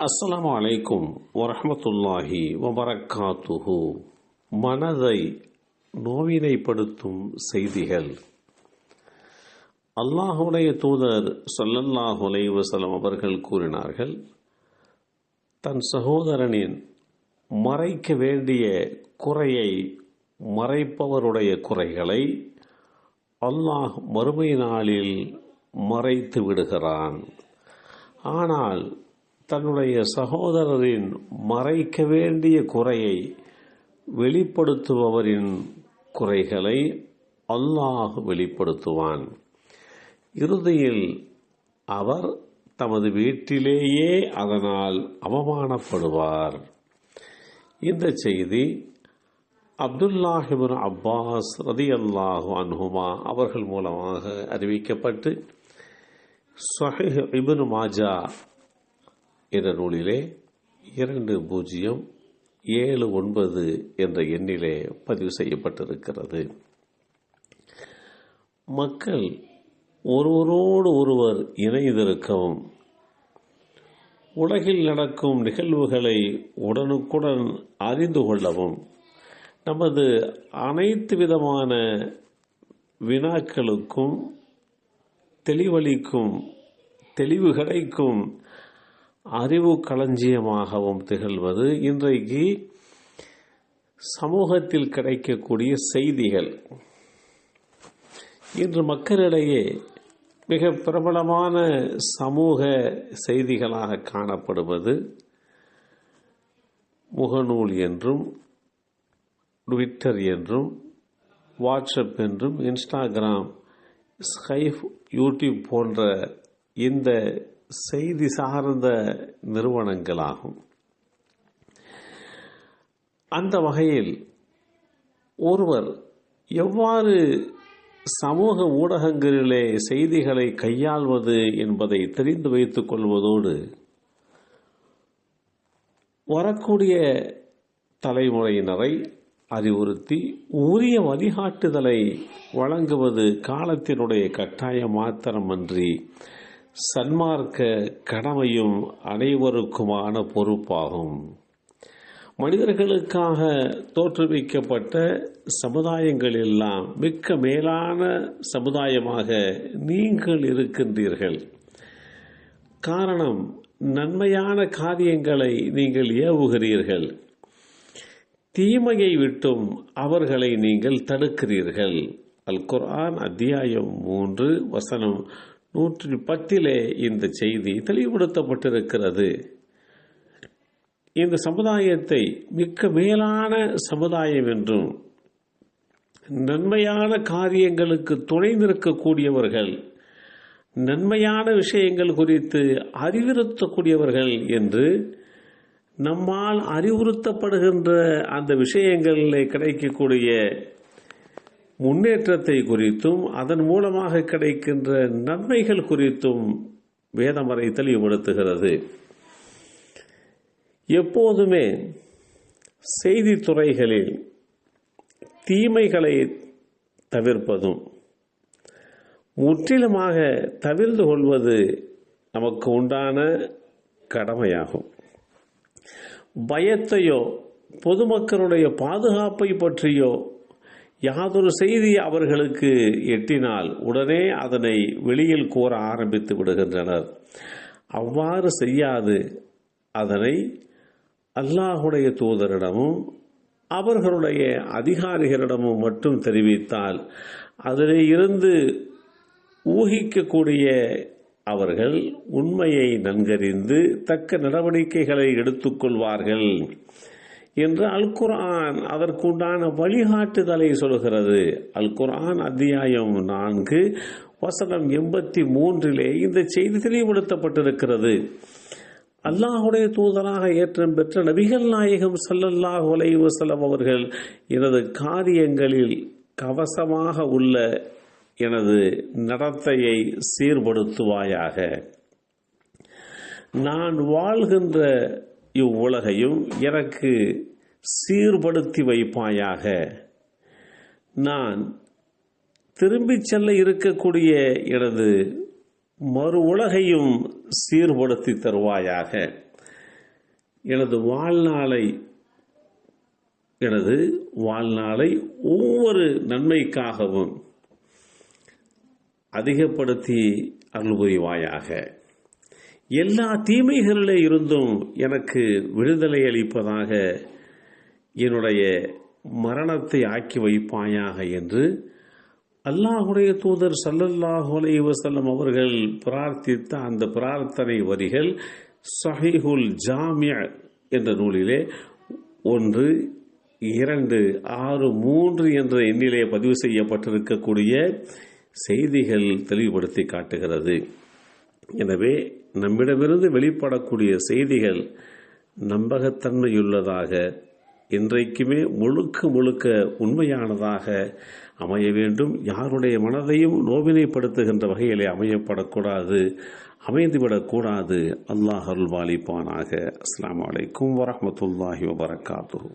அஸ்ஸலாமு அலைக்கும் வரஹ்மத்துல்லாஹி வபரக்காத்துஹு. மனதை நோவினைப்படுத்தும் செய்திகள். அல்லாஹுடைய தூதர் ஸல்லல்லாஹு அலைஹி வஸல்லம் அவர்கள் கூறினார்கள், தன் சகோதரனின் மறைக்க வேண்டிய குறையை மறைப்பவருடைய குறைகளை அல்லாஹ் மறுமை நாளில் மறைத்து விடுகிறான். ஆனால் தன்னுடைய சகோதரரின் மறைக்க வேண்டிய குறையை வெளிப்படுத்துபவரின் குறைகளை அல்லாஹ் வெளிப்படுத்துவான். இறுதியில் அவர் தமது வீட்டிலேயே அதனால் அவமானப்படுவார். இந்த செய்தி அப்துல்லாஹ் இப்னு அப்பாஸ் ரலியல்லாஹு அன்ஹுமா அவர்கள் மூலமாக அறிவிக்கப்பட்டு ஸஹீஹ் இப்னு மாஜா என்ற நூலிலே 2079 என்ற எண்ணிலே பதிவு செய்யப்பட்டிருக்கிறது. மக்கள் ஒருவரோடு ஒருவர் இணைந்திருக்கவும், உலகில் நடக்கும் நிகழ்வுகளை உடனுக்குடன் அறிந்து கொள்ளவும், நமது அனைத்து விதமான வினாக்களுக்கும் தெளிவளிக்கும், தெளிவு கிடைக்கும் அறிவு களஞ்சியமாகவும் திகழ்வது இன்றைக்கு சமூகத்தில் கிடைக்கக்கூடிய செய்திகள். இன்று மக்களிடையே மிக பிரபலமான சமூக செய்திகளாக காணப்படுவது முகநூல் என்றும், ட்விட்டர் என்றும், வாட்ஸ்அப் என்றும், இன்ஸ்டாகிராம், ஸ்கைப், யூடியூப் போன்ற இந்த செய்தி சார்ந்த நிறுவனங்களாகும். அந்த வகையில் ஒருவர் எவ்வாறு சமூக ஊடகங்களிலே செய்திகளை கையாள்வது என்பதை தெரிந்து வைத்துக் கொள்வதோடு, வரக்கூடிய தலைமுறையினரை அறிவுறுத்தி உரிய வழிகாட்டுதலை வழங்குவது காலத்தினுடைய கட்டாயம் மாத்திரமன்றி சன்மார்க்க கடமையும் அனைவருக்குமான பொறுப்பாகும். மனிதர்களுக்காக தோற்றுவிக்கப்பட்ட சமுதாயங்கள் எல்லாம் மிக்க மேலான சமுதாயமாக நீங்கள் இருக்கின்றீர்கள். காரணம், நன்மையான காரியங்களை நீங்கள் ஏவுகிறீர்கள், தீமையை விட்டும் அவர்களை நீங்கள் தடுக்கிறீர்கள். அல் குர்ஆன் அத்தியாயம் 3 வசனம் 110 இந்த செய்தி தெளிவுபடுத்தப்பட்டிருக்கிறது. இந்த சமுதாயத்தை மிக்க மேலான சமுதாயம் என்றும், நன்மையான காரியங்களுக்கு துணை நிற்கக்கூடியவர்கள், நன்மையான விஷயங்கள் குறித்து அறிவுறுத்தக்கூடியவர்கள் என்று நம்மால் அறிவுறுத்தப்படுகின்ற அந்த விஷயங்களில் கிடைக்கக்கூடிய முன்னேற்றத்தை குறித்தும், அதன் மூலமாக கிடைக்கின்ற நன்மைகள் குறித்தும் வேதமறை தெளிவுபடுத்துகிறது. எப்போதுமே செய்தித்துறைகளில் தீமைகளை தவிர்ப்பதும், முற்றிலுமாக தவிர்த்து கொள்வது நமக்கு உண்டான கடமையாகும். பயத்தையோ பொதுமக்களுடைய பாதுகாப்பை பற்றியோ யாதொரு செய்தி அவர்களுக்கு எட்டினால் உடனே அதனை வெளியில் கூற ஆரம்பித்து விடுகின்றனர். அவ்வாறு செய்யாது அதனை அல்லாஹுடைய தூதரிடமும் அவர்களுடைய அதிகாரிகளிடமும் மட்டும் தெரிவித்தால் அதிலே இருந்து ஊகிக்கக்கூடிய அவர்கள் உண்மையை நன்கறிந்து தக்க நடவடிக்கைகளை எடுத்துக்கொள்வார்கள் என்று அல் குர்ஆன் அதற்குண்டான வழிகாட்டுதலை சொல்கிறது. அல் குர்ஆன் அத்தியாயம் 4 வசனம் 83 இந்த செய்தி தெளிவுபடுத்தப்பட்டிருக்கிறது. அல்லாஹுடைய தூதராக ஏற்றம் பெற்ற நபிகள் நாயகம் ஸல்லல்லாஹு அலைஹி வஸல்லம் அவர்கள், எனது காரியங்களில் கவசமாக உள்ள எனது நடத்தையை சீர்படுத்துவாயாக, நான் வாழ்கின்ற இவ்வுலகையும் எனக்கு சீர்படுத்தி வைப்பாயாக, நான் திரும்பிச் செல்ல இருக்கக்கூடிய எனது மறு உலகையும் சீர்படுத்தி தருவாயாக. எனது வாழ்நாளை ஒவ்வொரு நன்மைக்காகவும் அதிகப்படுத்தி அருள் புரிவாயாக. எல்லா தீமைகளிலே இருந்தும் எனக்கு விடுதலை அளிப்பதாக என்னுடைய மரணத்தை ஆக்கி வைப்பாயாக என்று அல்லாஹுடைய தூதர் ஸல்லல்லாஹு அலைஹி வஸல்லம் அவர்கள் பிரார்த்தித்த அந்த பிரார்த்தனை வரிகள் ஸஹீஹுல் ஜாமி' என்ற நூலிலே 1, 2, 6, 3 என்ற எண்ணிலே பதிவு செய்யப்பட்டிருக்கக்கூடிய செய்திகள் தெளிவுபடுத்தி காட்டுகிறது. எனவே நம்மிடமிருந்து வெளிப்படக்கூடிய செய்திகள் நம்பகத்தன்மையுள்ளதாக, இன்றைக்குமே முழுக்க உண்மையானதாக அமைய வேண்டும். யாருடைய மனதையும் நோவினைப்படுத்துகின்ற வகையிலே அமைந்துவிடக்கூடாது. அல்லாஹ் அருள்பாலிப்பானாக. அஸ்ஸலாமு அலைக்கும் வரஹ்மத்துல்லாஹி வபரகாத்துஹு.